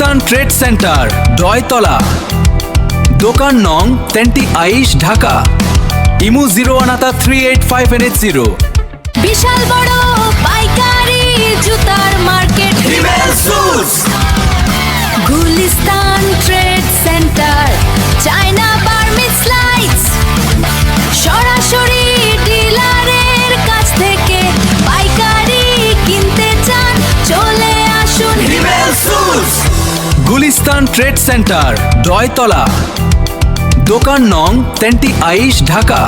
Gulistan trade centre, ডয়তলা, দোকান নং 30 ঢাকা। ইমু 018385NH0। বিশাল বড় পাইকারি জুতার market Gulistan trade centre, China Burmese lights, সরাসরি ডিলারের কাছ থেকে পাইকারি কিনতে চান, চলে আসুন গুলিস্তান ট্রেড সেন্টার, ডয়তলা, দোকান নং 30 ঢাকা।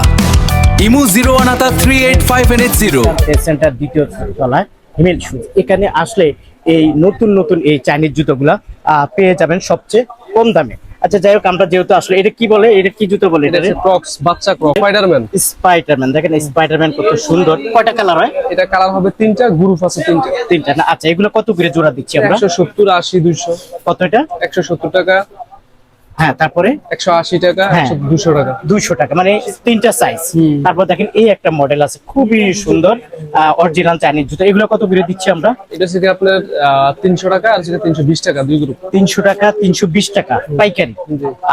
ইমু 018385NH0। ট্রেড সেন্টার দ্বিতীয় তলায় হিমেল শুজ। এখানে আসলে এই নতুন নতুন এই চাইনিজ জুতোগুলা পেয়ে যাবেন সবচেয়ে কম দামে। আচ্ছা যাই হোক, আমরা যেহেতু আসলে এটা কি বলে, এটা কি জুতো বলে? এটা ক্রক্স, বাচ্চা ক্রক্স, স্পাইডারম্যান। স্পাইডারম্যান, দেখেন স্পাইডারম্যান কত সুন্দর। কয়টা কালার হয়? এটা কালার হবে তিনটা, গ্রুপ আছে তিনটা না। আচ্ছা এগুলো কত করে জোড়া দিচ্ছি আমরা? 170, 80, 200। কত এটা? 170 টাকা। হ্যাঁ, তারপরে 180 টাকা, 200 টাকা। 200 টাকা, মানে তিনটা সাইজ। তারপর দেখেন এই একটা মডেল আছে খুবই সুন্দর, অরিজিনাল চাইনিজ জুতো। এগুলো কত করে দিচ্ছি আমরা? এটা হচ্ছে আপনার 300 টাকা, আর সেটা 320 টাকা, দুই গ্রুপ। 300 টাকা, 320 টাকা পাইকারি।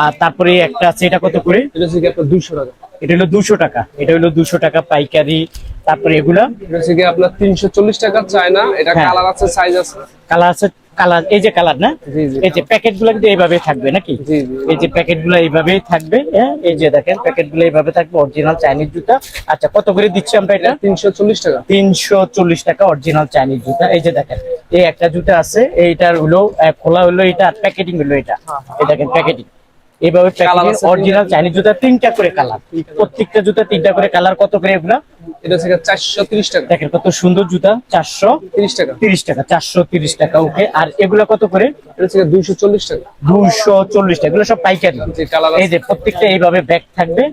আর তারপরে একটা আছে, এটা কত করে? এটা হচ্ছে আপনার 200 টাকা। এটা হলো 200 টাকা, এটা হলো 200 টাকা পাইকারি। তারপরে এগুলা এটা হচ্ছে আপনার 340 টাকা চায়না। এটা কালার আছে, সাইজ আছে। কালার আছে, কালার এই যে কালার না, জি জি। এই যে প্যাকেট গুলো কিন্তু এইভাবে থাকবে নাকি? জি জি। এই যে প্যাকেট গুলো এইভাবেই থাকবে, হ্যাঁ এই যে দেখেন প্যাকেট গুলো এইভাবে থাকবে, অরিজিনাল চাইনিজ জুতা। আচ্ছা কত করে দিচ্ছি আমরা এটা? 340 টাকা। 340 টাকা অরিজিনাল চাইনিজ জুতা। এই যে দেখেন এই একটা জুতা আছে, এইটার হলো খোলা হলো এটা, আর প্যাকেটিং হলো এটা। এই দেখেন প্যাকেটিং এইভাবে প্যাকেটিং, অরিজিনাল চাইনিজ জুতা। তিনটা করে কালার, প্রত্যেকটা জুতা তিনটা করে কালার। কত করে এগুলা? এটা হচ্ছে 430 টাকা। দেখেন কত সুন্দর জুতা, 430 টাকা। 30 টাকা, 430 টাকা। ওকে, আর এগুলা কত করে? এটা হচ্ছে 240 টাকা। 240 টাকা। এগুলো সব পাইকারি। জি, কালার এই যে প্রত্যেকটা এইভাবে ব্যাগ থাকবে,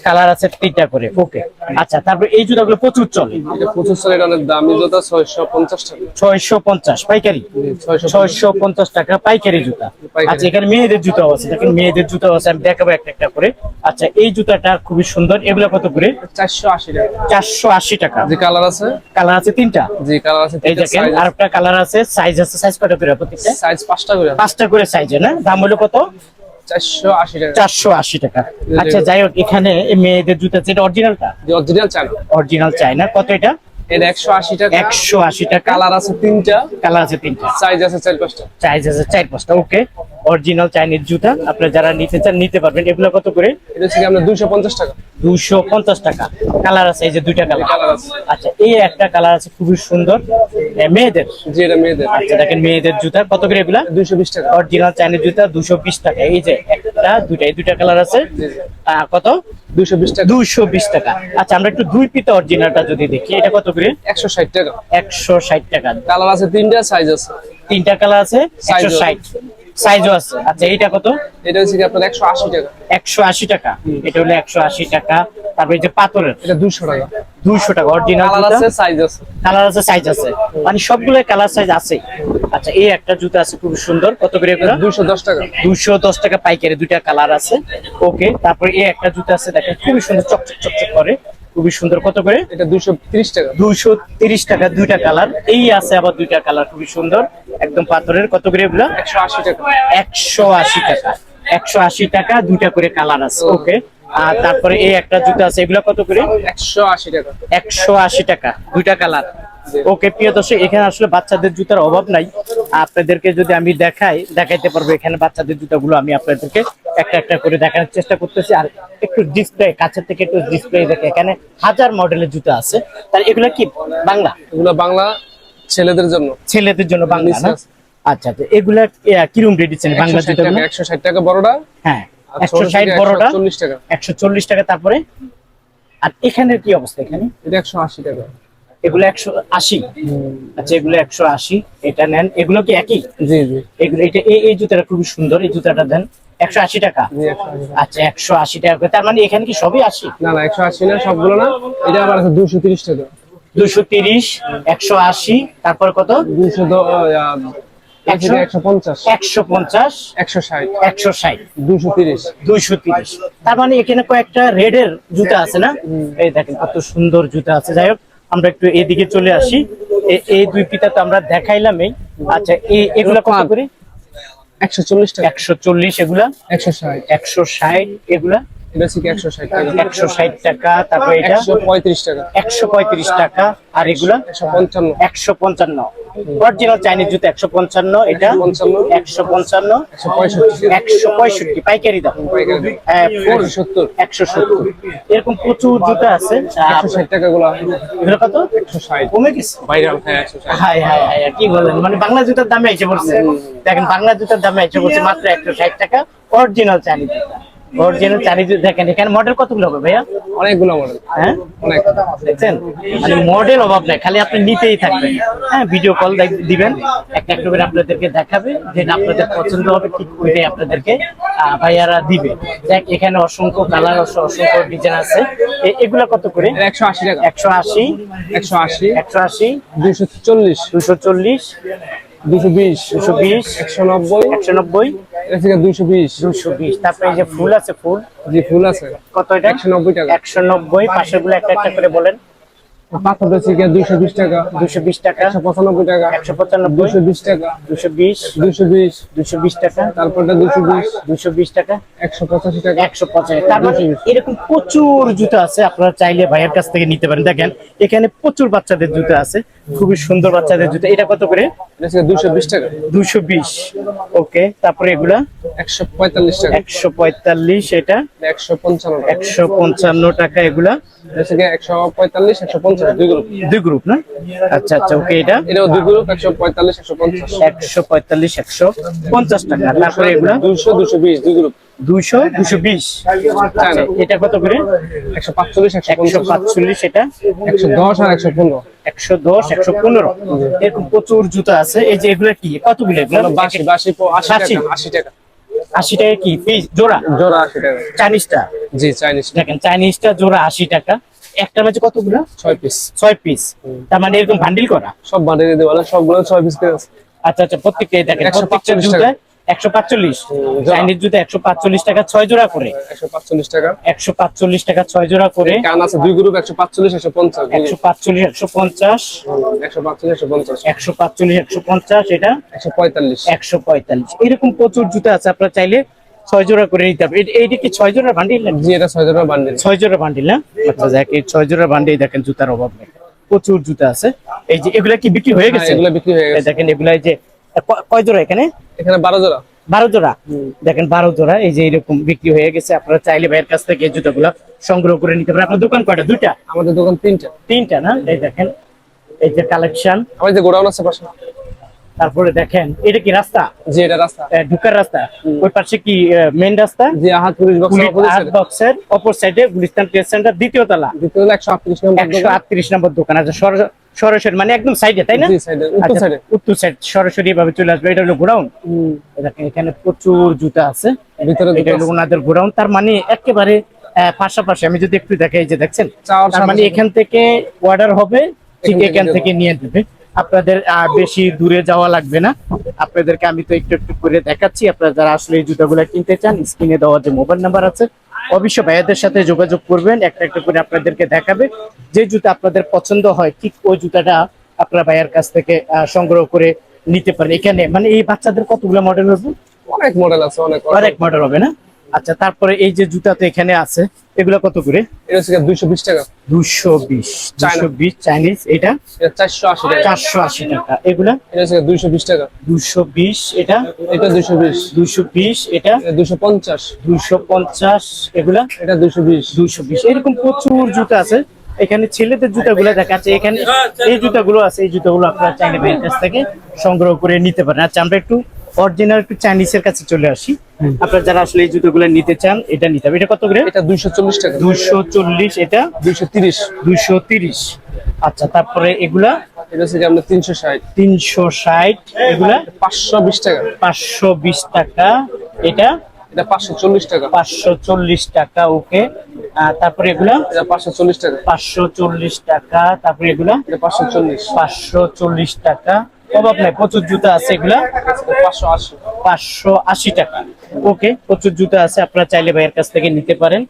কালার আছে তিনটা করে। ওকে, আচ্ছা তারপর এই জুতাগুলো প্রচুর চলে। এটা 25 টাকা, এটা অনেক দামি জুতা। 650 টাকা। 650 পাইকারি। 650 টাকা পাইকারি জুতা। আচ্ছা এখানে মেয়েদের জুতাও আছে, দেখেন মেয়েদের জুতাও আছে, আমি দেখাবো একটা একটা করে। আচ্ছা এই জুতাটা খুবই সুন্দর। এগুলো কত করে? 480 টাকা। 480 টাকা। জি, কালার আছে। কালার আছে তিনটা। জি, কালার আছে এই তিনটা। দেখেন আরেকটা কালার আছে, সাইজ আছে। সাইজ কত করে প্রত্যেকটা? সাইজ 5টা করে। 5টা করে সাইজে না? দাম হলো কত? 480 টাকা। 480 টাকা। আচ্ছা যাই হোক, এখানে মেয়েদের জুতা আছে, এটা অরিজিনালটা? যে অরিজিনাল চায়না। Original China. কত এটা? এটা 180 টাকা। 180 টাকা। কালার আছে তিনটা। কালার আছে তিনটা। সাইজ আছে 4-5টা। সাইজ আছে 4-5টা। ওকে, অরিজিনাল চাইনিজ জুতা আপনারা যারা নিতে চান নিতে পারবেন। এগুলো কত করে? এটা হচ্ছে আপনার 250 টাকা। 250 টাকা। কালার আছে এই যে দুইটা কালার। কালার আছে। আচ্ছা এই একটা কালার আছে খুবই সুন্দর, মেয়েদের। জি, এটা মেয়েদের। আচ্ছা দেখেন মেয়েদের জুতা কত করে এগুলা? 220 টাকা। অরিজিনাল চাইনিজ জুতা 220 টাকা। এই যে একটা দুইটা, এই দুইটা কালার আছে। কত? 220 টাকা। 220 টাকা। আচ্ছা আমরা একটু দুই পিতা অরিজিনালটা যদি দেখি, এটা কত করে? 160 টাকা। 160 টাকা। কালার আছে তিনটা, সাইজ আছে। তিনটা কালার আছে, Size ও। 160 সাইজও আছে। আচ্ছা এইটা কত? এটা হচ্ছে আপনার 180 টাকা। 180 টাকা। এটা হলো 180 টাকা। তারপরে এই যে পাথরের, এটা 200 টাকা। 200 টাকা অরিজিনাল কালার জুতা। আছে, সাইজ আছে। কালার আছে, সাইজ আছে, মানে সবগুলো কালার সাইজ আছে। আচ্ছা এই একটা জুতা আছে খুব সুন্দর। কত করে এগুলো? 210 টাকা। 210 টাকা পাইকারি। দুইটা কালার আছে। ওকে, তারপরে এই একটা জুতা আছে দেখেন খুবই সুন্দর, চকচক চকচক করে, খুবই সুন্দর। কত করে? এটা 230 টাকা। 230 টাকা। দুইটা কালার এই আছে, আবার দুইটা কালার খুবই সুন্দর, একদম পাথরের। কত করে এগুলো? 180 টাকা। 180 টাকা। 180 টাকা, দুইটা করে কালার আছে। ওকে, আর তারপরে এই একটা জুতা আছে, এগুলো কত করে? 180 টাকা। 180 টাকা, দুইটা কালার। ওকে প্রিয় দর্শক, এখানে আসলে বাচ্চাদের জুতার অভাব নাই। আপনাদেরকে যদি আমি দেখাইতে পারবো এখানে বাচ্চাদের জুতাগুলো আমি আপনাদেরকে একটা একটা করে দেখানোর চেষ্টা করতেছি। আর একটু ডিসপ্লে কাছের থেকে একটু ডিসপ্লে দেখে, এখানে হাজার মডেলের জুতা আছে। তার এগুলো কি বাংলা? এগুলো বাংলা, ছেলেদের জন্য। ছেলেদের জন্য বাংলা না? আচ্ছা আচ্ছা, এগুলা কিরকম রেট দিচ্ছেন বাংলা জুতাগুলো? 160 টাকা বড়টা। হ্যাঁ 160 বড়টা 140 টাকা। 140 টাকা। তারপরে আর এখানের কি অবস্থা? এখানে এটা 180 টাকা। এগুলো 180। আচ্ছা এগুলো 180। এটা নেন। এগুলো কি একই? জি জি। এগুলো এটা এই জুতাটা খুবই সুন্দর, এই জুতাটা দেন 180 টাকা। জি, 180 টাকা। আচ্ছা 180 টাকা করে। তার মানে এখানে কি সবই 80? না না, 180 না, সবগুলো না। এটা আবার আছে 230 টাকা। 230, 180, তারপর কত? 150, 150, 160, 160, 230। 230। তার মানে এখানে কয়েকটা রেডের জুতা আছে না? এই দেখেন কত সুন্দর জুতা আছে। যাই হোক, আমরা একটু এদিকে চলে আসি। এই দুই পিতা তো আমরা দেখাইলামই। আচ্ছা এগুলো কত করে? 140 টাকা, 140 এগুলা, 160, 160 এগুলা, এটা হচ্ছে কি 160 টাকা, 160 টাকা। তারপর এটা 135 টাকা, 135 টাকা। আর এগুলা 155, 155। অরিজিনাল চাইনিজ জুতো 155, এটা 155, 155, 165, 165 পাইকারি দাম। পাইকারি দাম, হ্যাঁ, ফুল 170, 170। এরকম প্রচুর জুতো আছে। 160 টাকা গুলো, এগুলো কত? 160, কমে গেছে। ভাইরাল, হ্যাঁ 160, হাই হাই হাই, কি বলেন, মানে বাংলা জুতার দামে এসে পড়ছে। দেখেন বাংলা জুতার দামে এসে পড়ছে মাত্র 160 টাকা। অরিজিনাল চাইনিজ জুতা, অরিজিনাল চাইনিজ জুতা। দেখেন এখানে মডেল কতগুলো হবে ভাইয়া? অনেকগুলো মডেল, হ্যাঁ, অনেক। দেখছেন, মানে মডেল অভাব নাই, খালি আপনি নিতেই থাকবেন। হ্যাঁ, ভিডিও কল দিবেন, একটা একটা করে আপনাদেরকে দেখাবে, যেটা আপনাদের পছন্দ হবে ঠিক ওইটাই আপনাদেরকে ভাইয়ারা দিবে। দেখ এখানে অসংখ্য কালার, অসংখ্য ডিজাইন আছে। এগুলা কত করে? 180 টাকা, 180, 180, 180, 240, 240, 220, 220, 190, 190, এটা থেকে 220, 220। তারপরে এই যে ফুল আছে, ফুল জি ফুল আছে, কত এটা? 190 টাকা, 190। পাশেগুলো একটা একটা করে বলেন। পাথর থেকে 220 টাকা, 220 টাকা, 195 টাকা, 195, 220 টাকা, 220, 220, 220 টাকা, তারপরটা 220, 220 টাকা, 185 টাকা, 150। তার মানে 220 এরকম প্রচুর জুতো আছে, আপনারা চাইলে ভাইয়ের কাছ থেকে নিতে পারেন। দেখেন এখানে প্রচুর বাচ্চাদের জুতো আছে, খুবই সুন্দর বাচ্চাদের জুতো। এটা কত করে? এটা থেকে 220 টাকা, 220। ওকে, তারপরে এগুলা 145 টাকা, 145, এটা 155 টাকা, 155 টাকা। এগুলা এটা থেকে 145, 150, দুই গ্রুপ, দুই গ্রুপ না? আচ্ছা আচ্ছা, ওকে। এটাও দুই গ্রুপ, 145, 150, 145, 150 টাকা। তারপরে এগুলা 200, 220, দুই গ্রুপ, 200, 220। আচ্ছা, এটা কত করে? 145, 150, 145, এটা 110 আর 115, 110, 115। এরকম প্রচুর জুতো আছে। এই যে এগুলা কি, কতগুলো এগুলা? 80, 80 টাকা, 80 টাকা, 80 টাকা কি পিস জোড়া? জোড়া 80 টাকা, চাইনিজটা জি চাইনিজ, দেখেন, চাইনিজটা জোড়া 80 টাকা। একটা মাঝে কতগুলো? 6 পিস, 6 পিস। তার মানে এরকম বান্ডিল করা। সব বানিয়ে দেওয়া, সবগুলো 6 পিস করে আছে। আচ্ছা আচ্ছা, প্রত্যেকটা দেখেন, 145 প্রত্যেকটা জুতা 145, জোড়া। চাইনিজ জুতা 145 টাকা, 6 জোড়া করে। 145 টাকা, 145 টাকা 6 জোড়া করে। কান আছে দুই গ্রুপ, 145, 150, 145, 150, 145, 150, 145, 150, এটা 145, 145। এরকম প্রচুর জুতা আছে, আপনারা চাইলে 6 জোড়া করে নিতে হবে। এইটা কি 6 জোড়া বান্ডিল? জি এটা 6 টাকা বান্ডেল, 6 জোড়া বান্ডিল না? আচ্ছা দেখ, এই 6 জোড়া বান্ডিল দেখেন, জুতার অভাব নেই, প্রচুর জুতা আছে। এই যে এগুলা কি বিক্রি হয়ে গেছে? এগুলো বিক্রি হয়ে এই গেছে, দেখেন এগুলা, এই যে কয় জোড়া এখানে? এখানে 12 জোড়া, 12 জোড়া। দেখেন 12 জোড়া এই যে এরকম বিক্রি হয়ে গেছে। আপনারা চাইলে ভাইয়ের কাছ থেকে এই জুতাগুলো সংগ্রহ করে নিতে পারেন। আপনার দোকান কয়টা? দুইটা? আমাদের দোকান 3টা, 3টা না? এই দেখেন, এই যে কালেকশন। আমাদের যে গোডাউন আছে পাশে, তারপরে দেখেন, এটা কি রাস্তা? জি এটা রাস্তা, ঢুকার রাস্তা। ওই পাশে কি মেইন রাস্তা? জি আহাত পুলিশ বক্স, আট বক্সের অপর সাইডে গুলিস্তান ট্রেড সেন্টার, দ্বিতীয় তলা, দ্বিতীয় 138 নম্বর দোকান, 138 নম্বর দোকান। আচ্ছা, সরাসরি মানে একদম সাইডে, তাই না? জি সাইডে, উত্তর আচ্ছা, সাইডে, উত্তর সাইড, সরাসরি এভাবে চলে আসবে। এটা হলো গোডাউন। দেখেন এখানে প্রচুর জুতা আছে, ভিতরে এটা হলো ওনাদের গোডাউন। তার মানে একেবারে পাশাপাশি। আমি যদি একটু দেখাই, এই যে দেখছেন, চাওয়ার তার মানে সামনে। এখান থেকে অর্ডার হবে, ঠিক এখান এখান থেকে থেকে নিয়ে দেবে। আপনাদের বেশি দূরে যাওয়া লাগবে না। আপনাদেরকে আমি তো একটু একটু করে দেখাচ্ছি। আপনারা যারা আসলে এই জুতাগুলো কিনতে চান, স্ক্রিনে দেওয়া যে মোবাইল নাম্বার আছে, অবশ্যই ভাইয়াদের সাথে যোগাযোগ করবেন। একটা একটা করে আপনাদেরকে দেখাবে। যে জুতা আপনাদের পছন্দ হয়, ঠিক ওই জুতাটা আপনারা ভাইয়ার কাছ থেকে সংগ্রহ করে নিতে পারেন। এখানে মানে এই বাচ্চাদের কতগুলো মডেল হবে? অনেক মডেল আছে, অনেক অনেক মডেল হবে না? আচ্ছা, তারপরে এই যে জুতা তো এখানে আছে, এগুলো কত করে? এটা হচ্ছে 220 টাকা, 220, 220 চাইনিজ। এটা এটা 480 টাকা, 480 টাকা। এগুলা এটা হচ্ছে 220 টাকা, 220, এটা এটা 220, 220, এটা এটা 250, 250, এগুলা এটা 220, 220। এরকম প্রচুর জুতা আছে। এখানে ছেলেদের জুতাগুলো দেখাচ্ছে, এখানে এই জুতাগুলো আছে। এই জুতাগুলো আপনারা চাইলে ভাইয়ের কাছ থেকে সংগ্রহ করে নিতে পারেন। আচ্ছা, আমরা একটু অরিজিনাল একটু চাইনিজের কাছে চলে আসি। আপনারা যারা আসলে এই জুতোগুলো নিতে চান, এটা নিতে হবে। এটা কত করে? এটা 240 টাকা, 240, এটা 230, 230। আচ্ছা, তারপরে এগুলা এটা হচ্ছে আপনার 360, 360, এগুলা 520 টাকা, 520 টাকা। এটা এটা 540 টাকা, 540 টাকা। ওকে, তারপরে এগুলা এটা 540 টাকা, 540 টাকা। তারপরে এগুলা এটা 540, 540 টাকা। অভাব নাই, প্রচুর জুতা আছে। এগুলা 580, 580 টাকা। ওকে, প্রচুর জুতা আছে, আপনারা চাইলে ভাইয়ের কাছ থেকে নিতে পারেন।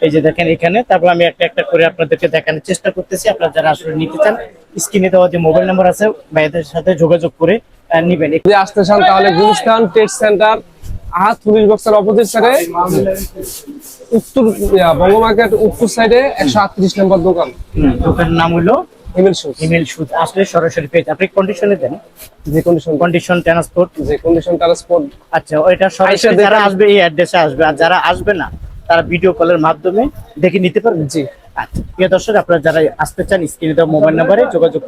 এই যে দেখেন এখানে। তারপর আমি একটা একটা করে আপনাদেরকে দেখানোর চেষ্টা করতেছি। আপনারা যারা আসলে নিতে চান, স্ক্রিনে দেওয়া যে মোবাইল নাম্বার আছে, ভাইয়াদের সাথে যোগাযোগ করে নিবেন। যদি আসতে চান তাহলে গুলিস্তান ট্রেড সেন্টার আহাত পুলিশ বক্সের অপোজিট সাইডে উত্তর বঙ্গ মার্কেট উত্তর সাইডে 138 নম্বর দোকান। দোকানের নাম হলো ইমেল শুজ। Email shoes. আসলে সরাসরি পেজ আপনি কন্ডিশনে দেন, যে কন্ডিশন ট্রান্সপোর্ট। ট্রান্সপোর্ট। আচ্ছা, ওইটা সরাসরি যারা আসবে এই অ্যাড্রেসে আসবে, আর যারা আসবে না তারা ভিডিও কলের মাধ্যমে দেখে নিতে পারবে। জি। আচ্ছা প্রিয় দর্শক, আপনারা যারা আসতে চান স্ক্রিনে দেওয়া মোবাইল নাম্বারে যোগাযোগ